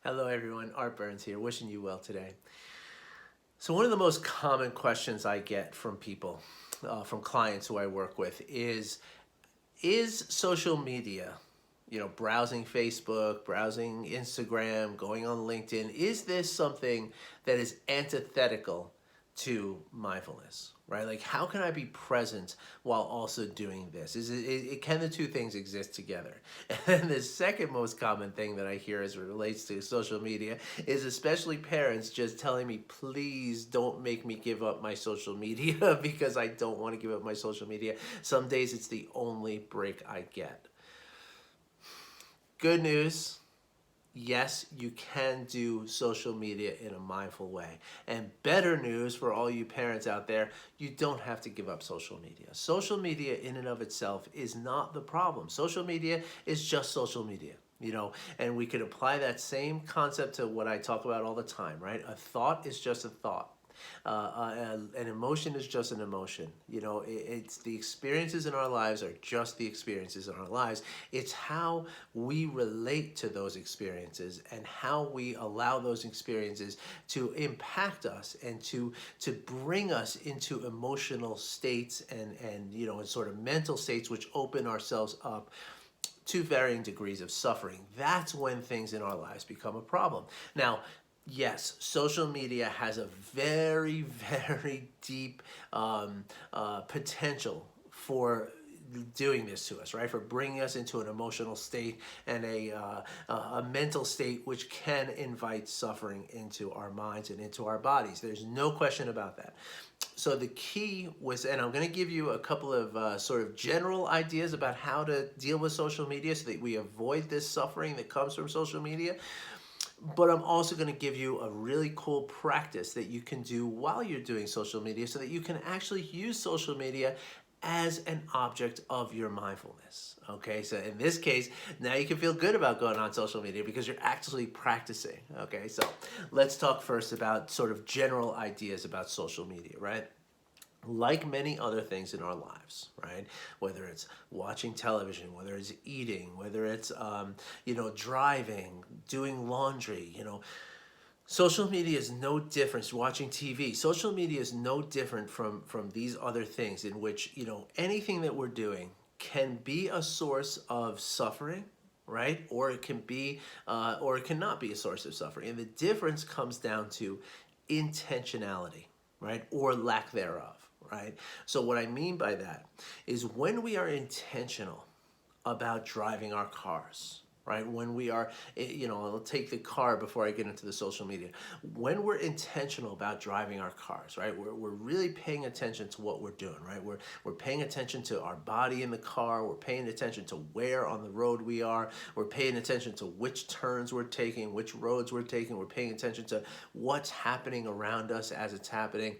Hello everyone, Art Burns here, wishing you well today. So one of the most common questions I get from people, from clients who I work with is social media, browsing Facebook, browsing Instagram, going on LinkedIn, is this something that is antithetical to mindfulness, right? Like, how can I be present while also doing this? Can the two things exist together? And the second most common thing that I hear as it relates to social media is especially parents just telling me, please don't make me give up my social media because I don't want to give up my social media. Some days it's the only break I get. Good news. Yes, you can do social media in a mindful way. And better news for all you parents out there, you don't have to give up social media. Social media in and of itself is not the problem. Social media is just social media. And we could apply that same concept to what I talk about all the time, right? A thought is just a thought. An emotion is just an emotion. It's the experiences in our lives are just the experiences in our lives. It's how we relate to those experiences and how we allow those experiences to impact us and to bring us into emotional states and sort of mental states which open ourselves up to varying degrees of suffering. That's when things in our lives become a problem. Now, yes, social media has a very, very deep potential for doing this to us, right? For bringing us into an emotional state and a mental state which can invite suffering into our minds and into our bodies. There's no question about that. So the key was, and I'm going to give you a couple of sort of general ideas about how to deal with social media so that we avoid this suffering that comes from social media. But I'm also going to give you a really cool practice that you can do while you're doing social media so that you can actually use social media as an object of your mindfulness. Okay, so in this case, now you can feel good about going on social media because you're actually practicing. Okay, so let's talk first about sort of general ideas about social media, right? Like many other things in our lives, right? Whether it's watching television, whether it's eating, whether it's driving, doing laundry, social media is no different. Watching TV, social media is no different from these other things in which anything that we're doing can be a source of suffering, right? Or it can be, or it cannot be a source of suffering. And the difference comes down to intentionality, right? Or lack thereof, right? So what I mean by that is when we are intentional about driving our cars, right? When we are, I'll take the car before I get into the social media. When we're intentional about driving our cars, right? We're really paying attention to what we're doing, right? We're paying attention to our body in the car. We're paying attention to where on the road we are. We're paying attention to which turns we're taking, which roads we're taking. We're paying attention to what's happening around us as it's happening.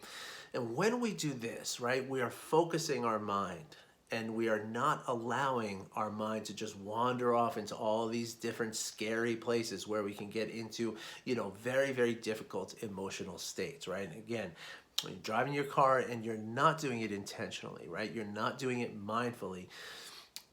And when we do this, right, we are focusing our mind and we are not allowing our mind to just wander off into all these different scary places where we can get into, very, very difficult emotional states, right? And again, when you're driving your car and you're not doing it intentionally, right? You're not doing it mindfully,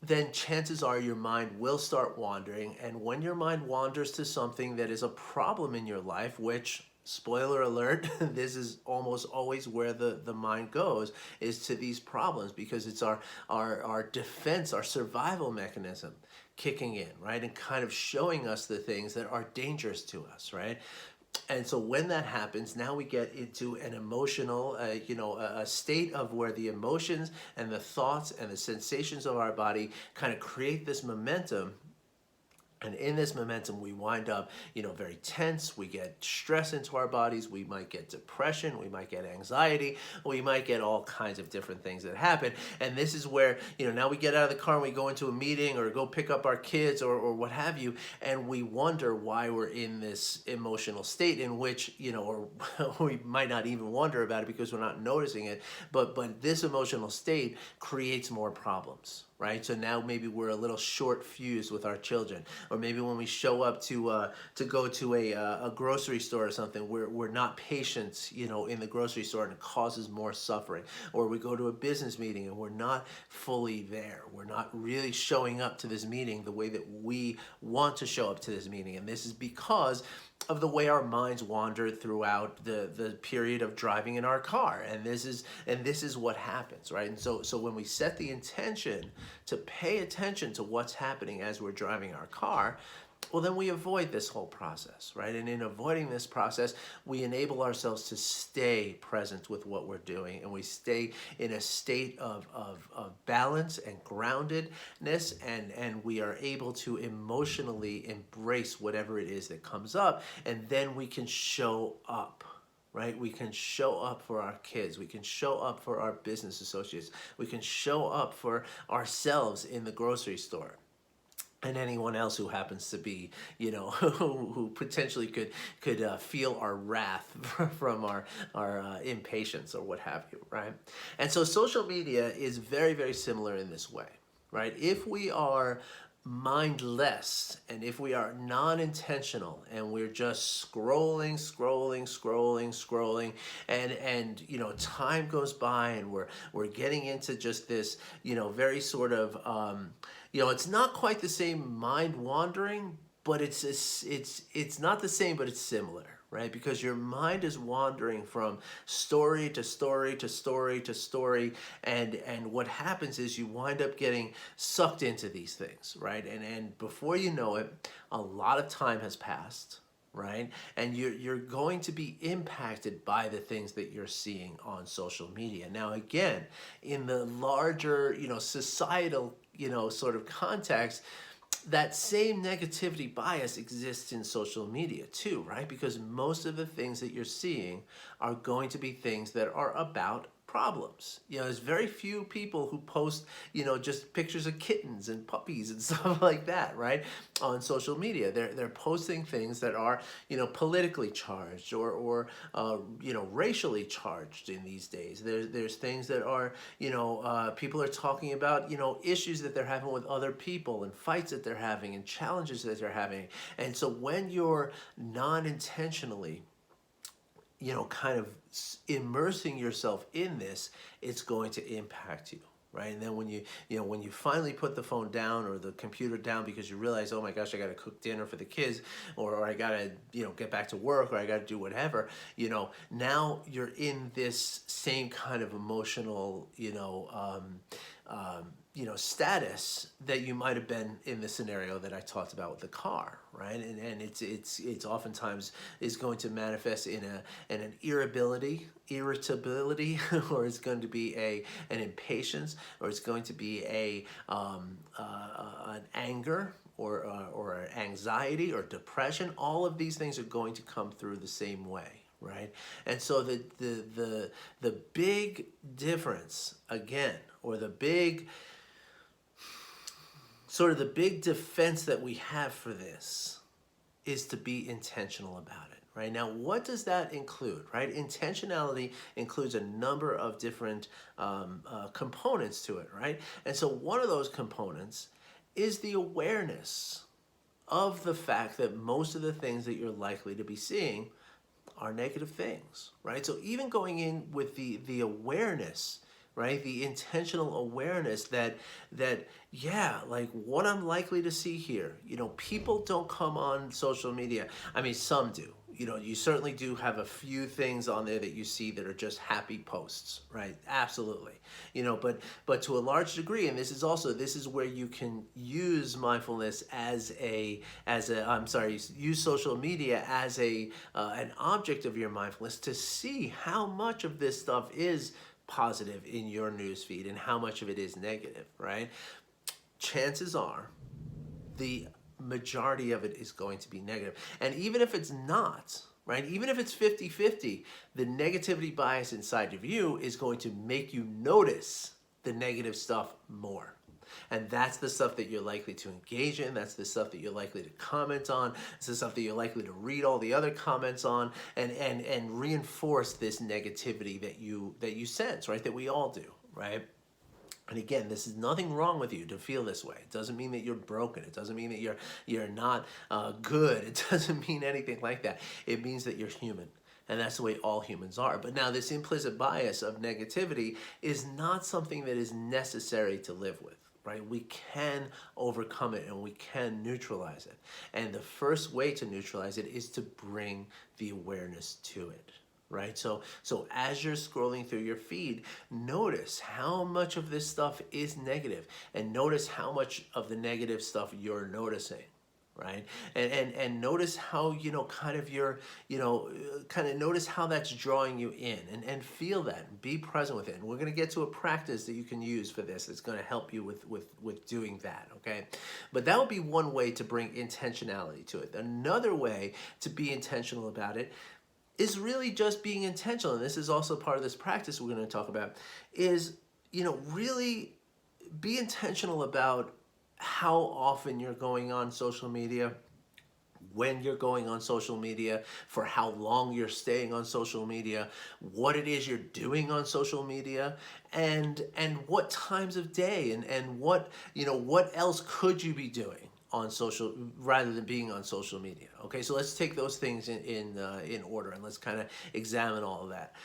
then chances are your mind will start wandering. And when your mind wanders to something that is a problem in your life, which, spoiler alert, this is almost always where the mind goes, is to these problems, because it's our defense, our survival mechanism kicking in, right? And kind of showing us the things that are dangerous to us, right? And so when that happens, now we get into an emotional, a state of where the emotions and the thoughts and the sensations of our body kind of create this momentum. And in this momentum, we wind up, very tense. We get stress into our bodies. We might get depression. We might get anxiety. We might get all kinds of different things that happen. And this is where, now we get out of the car and we go into a meeting or go pick up our kids or what have you. And we wonder why we're in this emotional state in which, or we might not even wonder about it because we're not noticing it. But this emotional state creates more problems. right? So now maybe we're a little short fused with our children, or maybe when we show up to go to a grocery store or something, we're not patient, in the grocery store, and it causes more suffering. Or we go to a business meeting and we're not fully there. We're not really showing up to this meeting the way that we want to show up to this meeting, and this is because of the way our minds wander throughout the period of driving in our car. And this is what happens, right? And so when we set the intention to pay attention to what's happening as we're driving our car, well, then we avoid this whole process, right? And in avoiding this process, we enable ourselves to stay present with what we're doing, and we stay in a state of balance and groundedness, and we are able to emotionally embrace whatever it is that comes up, and then we can show up. Right? We can show up for our kids. We can show up for our business associates. We can show up for ourselves in the grocery store. And anyone else who happens to be, who potentially could feel our wrath from our impatience or what have you, right? And so social media is very, very similar in this way, right? If we are mindless, and if we are non-intentional, and we're just scrolling, and time goes by, and we're getting into just this, very sort of it's not quite the same mind wandering, but it's not the same, but it's similar, right? Because your mind is wandering from story to story to story to story, and what happens is you wind up getting sucked into these things, right? And before you know it, a lot of time has passed, right? And you're going to be impacted by the things that you're seeing on social media. Now, again, in the larger, societal, sort of context, that same negativity bias exists in social media too, right? Because most of the things that you're seeing are going to be things that are about problems. There's very few people who post, just pictures of kittens and puppies and stuff like that, right? On social media. They're posting things that are, politically charged or racially charged in these days. There's things that are, people are talking about, issues that they're having with other people, and fights that they're having, and challenges that they're having. And so when you're non-intentionally kind of immersing yourself in this, it's going to impact you, right? And then when you finally put the phone down or the computer down because you realize, oh my gosh, I got to cook dinner for the kids, or I got to, get back to work, or I got to do whatever, now you're in this same kind of emotional, status that you might have been in the scenario that I talked about with the car, right? And it's oftentimes is going to manifest in an irritability, or it's going to be an impatience, or it's going to be an anger, or anxiety, or depression. All of these things are going to come through the same way. Right? And so the big difference, again, or the big defense that we have for this is to be intentional about it, right? Now, what does that include, right? Intentionality includes a number of different components to it, right? And so one of those components is the awareness of the fact that most of the things that you're likely to be seeing are negative things, right? So even going in with the awareness, right? The intentional awareness that yeah, like what I'm likely to see here, people don't come on social media. I mean, some do. You certainly do have a few things on there that you see that are just happy posts, right? Absolutely. But to a large degree, and this is where you can use mindfulness use social media as an object of your mindfulness to see how much of this stuff is positive in your newsfeed and how much of it is negative, right? Chances are the majority of it is going to be negative. And even if it's not, right, even if it's 50-50, the negativity bias inside of you is going to make you notice the negative stuff more. And that's the stuff that you're likely to engage in. That's the stuff that you're likely to comment on. It's the stuff that you're likely to read all the other comments on and reinforce this negativity that you sense, right? That we all do, right? And again, this is nothing wrong with you to feel this way. It doesn't mean that you're broken. It doesn't mean that you're not good. It doesn't mean anything like that. It means that you're human. And that's the way all humans are. But now this implicit bias of negativity is not something that is necessary to live with. Right? We can overcome it and we can neutralize it. And the first way to neutralize it is to bring the awareness to it. Right? So as you're scrolling through your feed, notice how much of this stuff is negative, and notice how much of the negative stuff you're noticing. Right? And notice how, kind of kind of notice how that's drawing you in, and feel that and be present with it. And we're going to get to a practice that you can use for this. It's going to help you with doing that. Okay. But that would be one way to bring intentionality to it. Another way to be intentional about it is really just being intentional. And this is also part of this practice we're going to talk about, is, really be intentional about how often you're going on social media, when you're going on social media, for how long you're staying on social media, what it is you're doing on social media, and what times of day, and what else could you be doing on social rather than being on social media. Okay, so let's take those things in order, and let's kind of examine all of that.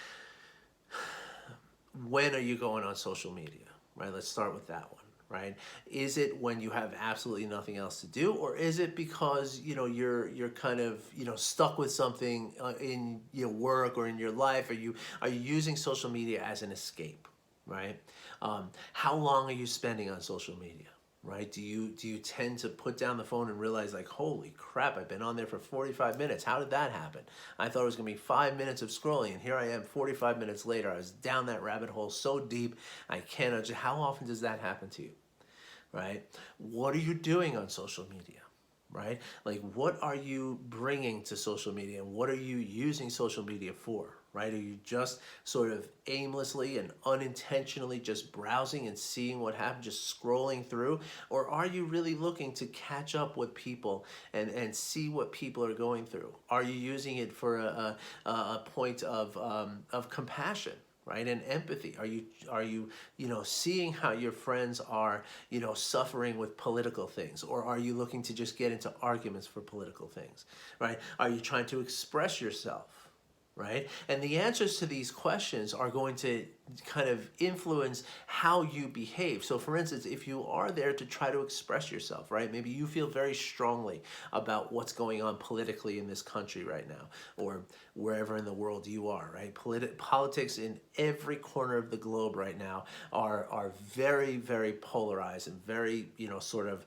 When are you going on social media? Right, let's start with that one. Right? Is it when you have absolutely nothing else to do, or is it because you're kind of stuck with something in your work or in your life? Are you using social media as an escape? Right? How long are you spending on social media? Right? Do you tend to put down the phone and realize, like, holy crap, I've been on there for 45 minutes. How did that happen? I thought it was going to be 5 minutes of scrolling, and here I am 45 minutes later. I was down that rabbit hole so deep, I can't. How often does that happen to you? Right? What are you doing on social media? Right? Like, what are you bringing to social media, and what are you using social media for? Right? Are you just sort of aimlessly and unintentionally just browsing and seeing what happens, just scrolling through? Or are you really looking to catch up with people and see what people are going through? Are you using it for a point of compassion? Right, and empathy. Are you seeing how your friends are suffering with political things, or are you looking to just get into arguments for political things? Right? Are you trying to express yourself? Right? And the answers to these questions are going to kind of influence how you behave. So for instance, if you are there to try to express yourself, right? Maybe you feel very strongly about what's going on politically in this country right now, or wherever in the world you are, right? Politics in every corner of the globe right now are very, very polarized and very, sort of,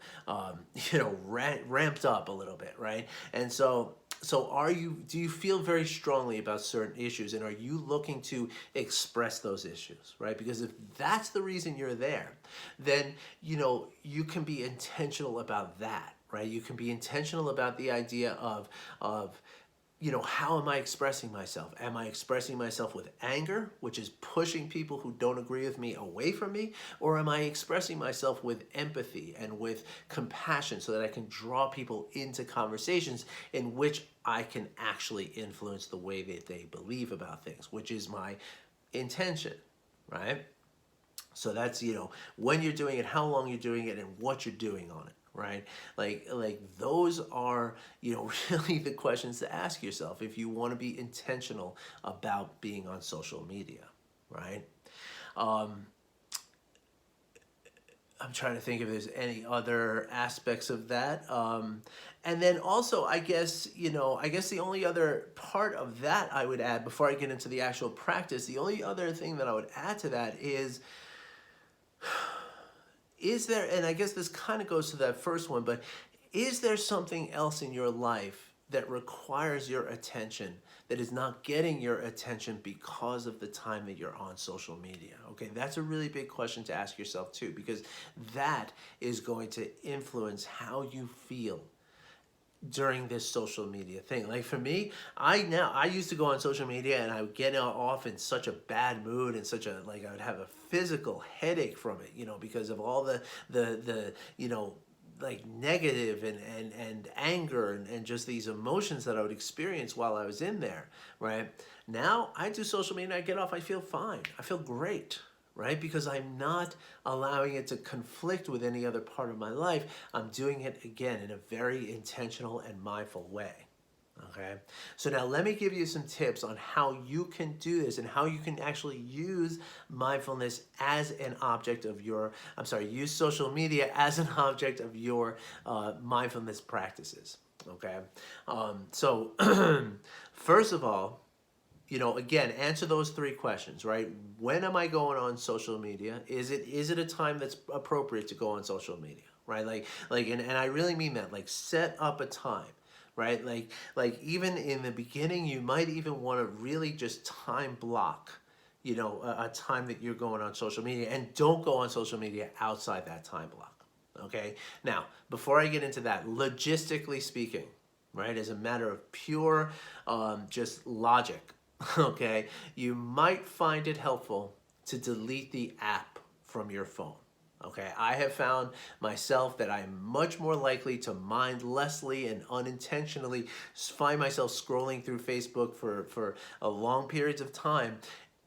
ramped up a little bit, right? And so do you feel very strongly about certain issues, and are you looking to express those issues, right? Because if that's the reason you're there, then you can be intentional about that, right? You can be intentional about the idea of how am I expressing myself? Am I expressing myself with anger, which is pushing people who don't agree with me away from me? Or am I expressing myself with empathy and with compassion so that I can draw people into conversations in which I can actually influence the way that they believe about things, which is my intention, right? So that's, when you're doing it, how long you're doing it, and what you're doing on it. Right? Like those are, really the questions to ask yourself if you want to be intentional about being on social media, right? I'm trying to think if there's any other aspects of that. And then also, I guess the only other part of that I would add before I get into the actual practice, the only other thing that I would add to that is there, and I guess this kind of goes to that first one, but is there something else in your life that requires your attention that is not getting your attention because of the time that you're on social media? Okay, that's a really big question to ask yourself too, because that is going to influence how you feel during this social media thing. Like for me, I used to go on social media and I would get off in such a bad mood and I would have a physical headache from it, because of all the like negative and anger and just these emotions that I would experience while I was in there, right? Now I do social media, I get off, I feel fine. I feel great. right? Because I'm not allowing it to conflict with any other part of my life. I'm doing it again in a very intentional and mindful way. Okay, so now let me give you some tips on how you can do this and how you can actually use mindfulness as an object of your, use social media as an object of your mindfulness practices. Okay, so first of all, again, answer those three questions, right? When am I going on social media? Is it a time that's appropriate to go on social media, right? And I really mean that. Like, set up a time, right? Like even in the beginning, you might even want to really just time block, a time that you're going on social media, and don't go on social media outside that time block. Okay. Now, before I get into that, logistically speaking, right, as a matter of pure just logic, okay, you might find it helpful to delete the app from your phone. Okay, I have found myself that I'm much more likely to mindlessly and unintentionally find myself scrolling through Facebook for a long periods of time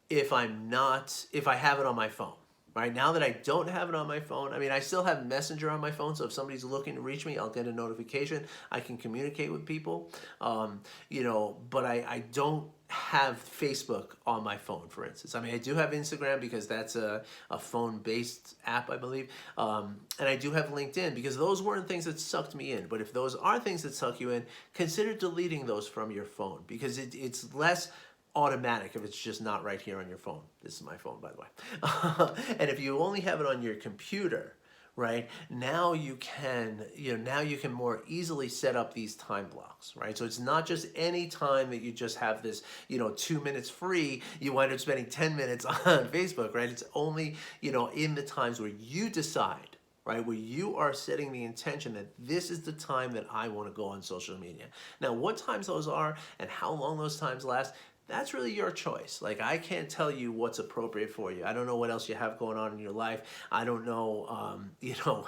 if I have it on my phone. Right now that I don't have it on my phone, I mean, I still have Messenger on my phone, so if somebody's looking to reach me, I'll get a notification. I can communicate with people, but I don't have Facebook on my phone, for instance. I mean, I do have Instagram because that's a phone-based app, I believe, and I do have LinkedIn because those weren't things that sucked me in. But if those are things that suck you in, consider deleting those from your phone because it's less automatic if it's just not right here on your phone. This is my phone, by the way. And if you only have it on your computer, right, now you can more easily set up these time blocks, right? So it's not just any time that you just have this 2 minutes free, you wind up spending 10 minutes on Facebook, right? It's only in the times where you decide, right, where you are setting the intention that this is the time that I want to go on social media. Now, what times those are and how long those times last, that's really your choice. Like, I can't tell you what's appropriate for you. I don't know what else you have going on in your life. I don't know,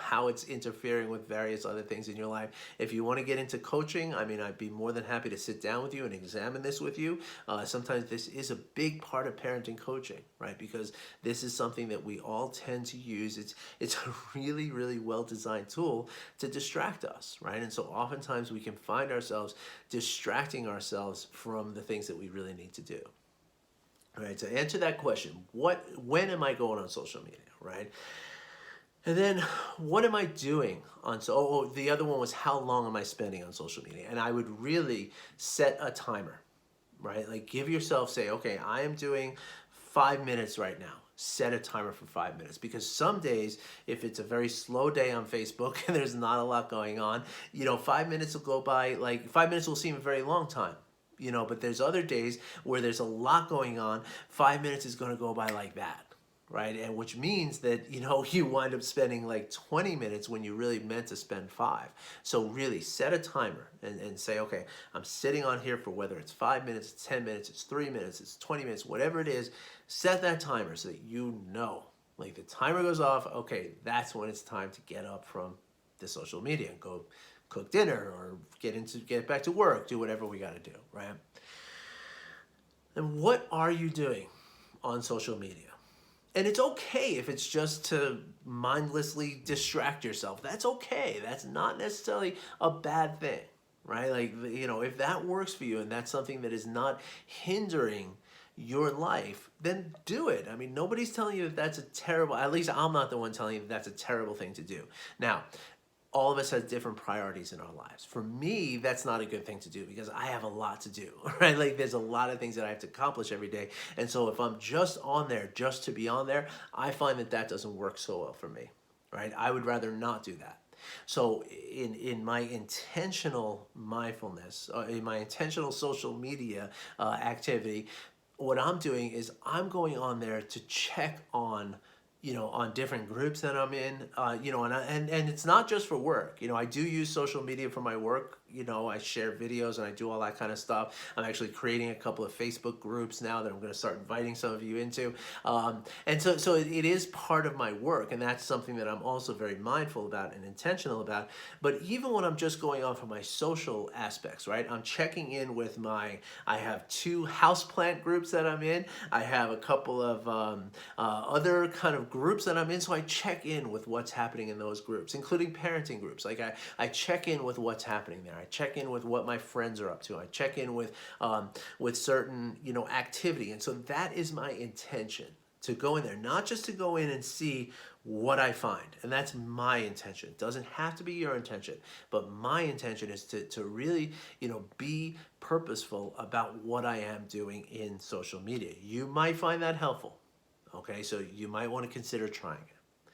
how it's interfering with various other things in your life. If you want to get into coaching, I mean, I'd be more than happy to sit down with you and examine this with you. Sometimes this is a big part of parenting coaching, right? Because this is something that we all tend to use. It's a really, really well-designed tool to distract us, right? And so oftentimes we can find ourselves distracting ourselves from the things that we really need to do. All right, to answer that question, when am I going on social media, right? And then what am I doing on the other one was how long am I spending on social media? And I would really set a timer, right? Like, give yourself, say, okay, I am doing 5 minutes right now. Set a timer for 5 minutes, because some days, if it's a very slow day on Facebook and there's not a lot going on, 5 minutes will go by, like 5 minutes will seem a very long time, but there's other days where there's a lot going on. 5 minutes is going to go by like that, right? And which means that, you wind up spending like 20 minutes when you really meant to spend 5. So really set a timer and say, okay, I'm sitting on here for whether it's 5 minutes, it's 10 minutes, it's 3 minutes, it's 20 minutes, whatever it is, set that timer so that like the timer goes off, okay, that's when it's time to get up from the social media and go cook dinner or get back to work, do whatever we got to do, right? And what are you doing on social media? And it's okay if it's just to mindlessly distract yourself. That's okay. That's not necessarily a bad thing, right? Like, if that works for you and that's something that is not hindering your life, then do it. I mean, nobody's telling you that that's a terrible, at least I'm not the one telling you that that's a terrible thing to do. Now, all of us have different priorities in our lives. For me, that's not a good thing to do because I have a lot to do, right? Like, there's a lot of things that I have to accomplish every day. And so if I'm just on there, just to be on there, I find that doesn't work so well for me, right? I would rather not do that. So in my intentional mindfulness, in my intentional social media activity, what I'm doing is I'm going on there to check on on different groups that I'm in, and it's not just for work. I do use social media for my work, I share videos and I do all that kind of stuff. I'm actually creating a couple of Facebook groups now that I'm going to start inviting some of you into. And so it is part of my work, and that's something that I'm also very mindful about and intentional about. But even when I'm just going on for my social aspects, right? I'm checking in with I have 2 houseplant groups that I'm in. I have a couple of other kind of groups that I'm in. So I check in with what's happening in those groups, including parenting groups. Like I check in with what's happening there. I check in with what my friends are up to. I check in with certain, activity. And so that is my intention, to go in there, not just to go in and see what I find. And that's my intention. It doesn't have to be your intention, but my intention is to really, be purposeful about what I am doing in social media. You might find that helpful. Okay, so you might want to consider trying it.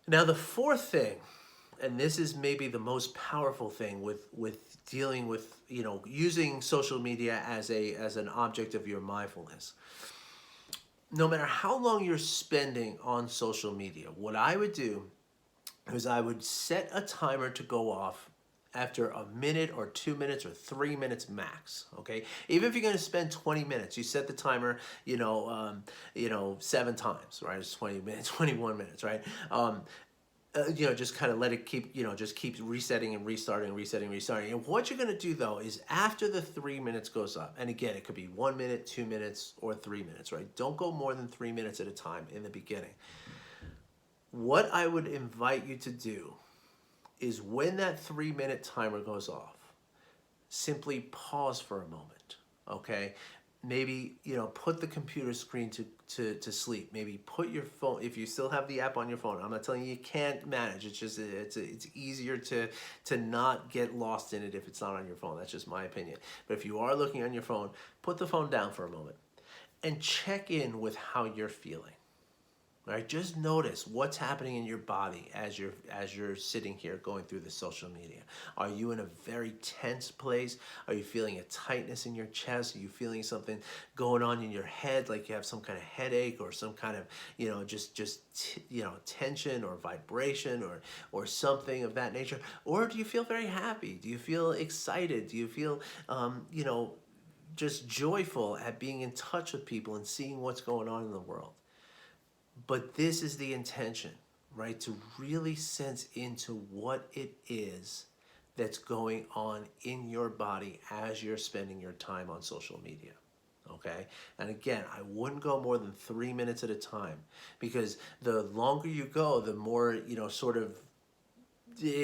Now, the fourth thing, and this is maybe the most powerful thing with dealing with, using social media as an object of your mindfulness. No matter how long you're spending on social media, what I would do is I would set a timer to go off after a minute or 2 minutes or 3 minutes max. Okay, even if you're going to spend 20 minutes, you set the timer, 7 times, right? It's 20 minutes, 21 minutes, right? Just kind of let it keep, just keep resetting and restarting, resetting, restarting. And what you're going to do, though, is after the 3 minutes goes up, and again, it could be 1 minute, 2 minutes, or 3 minutes, right? Don't go more than 3 minutes at a time in the beginning. What I would invite you to do is when that 3-minute timer goes off, simply pause for a moment, okay? Maybe, put the computer screen to sleep. Maybe put your phone, if you still have the app on your phone. I'm not telling you can't manage. It's just, it's easier to not get lost in it if it's not on your phone. That's just my opinion. But if you are looking on your phone, put the phone down for a moment and check in with how you're feeling. Right? Just notice what's happening in your body as you're sitting here going through the social media. Are you in a very tense place? Are you feeling a tightness in your chest? Are you feeling something going on in your head, like you have some kind of headache or some kind of tension or vibration or something of that nature? Or do you feel very happy? Do you feel excited? Do you feel just joyful at being in touch with people and seeing what's going on in the world? But this is the intention, right? To really sense into what it is that's going on in your body as you're spending your time on social media, okay? And again, I wouldn't go more than 3 minutes at a time, because the longer you go, the more, it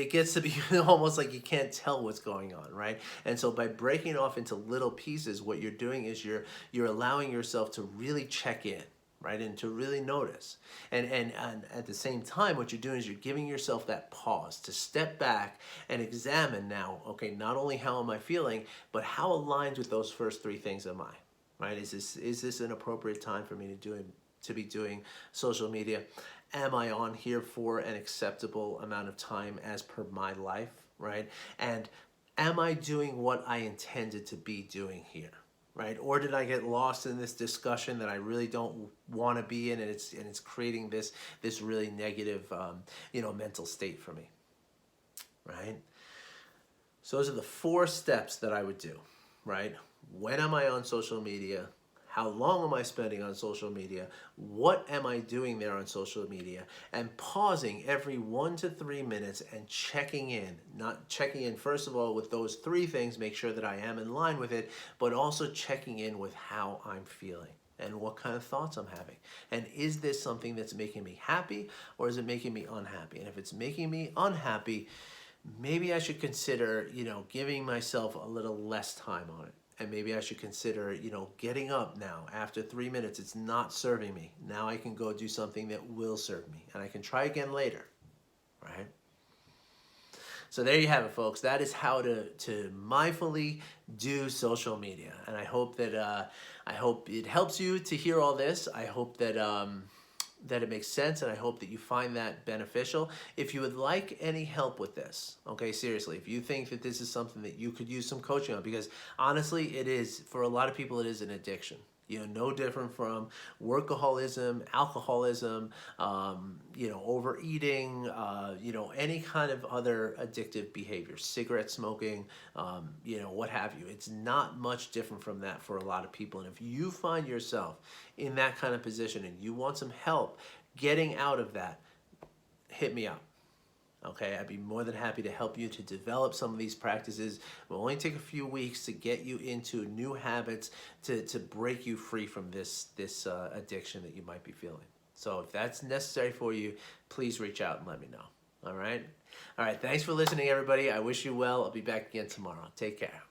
gets to be almost like you can't tell what's going on, right? And so by breaking off into little pieces, what you're doing is you're allowing yourself to really check in, right? And to really notice. And at the same time, what you're doing is you're giving yourself that pause to step back and examine now, okay, not only how am I feeling, but how aligned with those first 3 things am I, right? Is this an appropriate time for me to be doing social media? Am I on here for an acceptable amount of time as per my life, right? And am I doing what I intended to be doing here? Right? Or did I get lost in this discussion that I really don't want to be in, and it's creating this really negative mental state for me, right? So those are the 4 steps that I would do, right? When am I on social media? How long am I spending on social media? What am I doing there on social media? And pausing every 1 to 3 minutes and checking in. Not checking in, first of all, with those 3 things, make sure that I am in line with it, but also checking in with how I'm feeling and what kind of thoughts I'm having. And is this something that's making me happy, or is it making me unhappy? And if it's making me unhappy, maybe I should consider, giving myself a little less time on it. And maybe I should consider, getting up now after 3 minutes. It's not serving me. Now I can go do something that will serve me, and I can try again later, right? So there you have it, folks. That is how to mindfully do social media. And I hope that it helps you to hear all this. I hope that that it makes sense, and I hope that you find that beneficial. If you would like any help with this, okay, seriously, if you think that this is something that you could use some coaching on, because honestly, it is, for a lot of people, it is an addiction. No different from workaholism, alcoholism, overeating, any kind of other addictive behavior, cigarette smoking, what have you. It's not much different from that for a lot of people. And if you find yourself in that kind of position and you want some help getting out of that, hit me up. Okay, I'd be more than happy to help you to develop some of these practices. It will only take a few weeks to get you into new habits to break you free from this addiction that you might be feeling. So if that's necessary for you, please reach out and let me know. All right? All right, thanks for listening, everybody. I wish you well. I'll be back again tomorrow. Take care.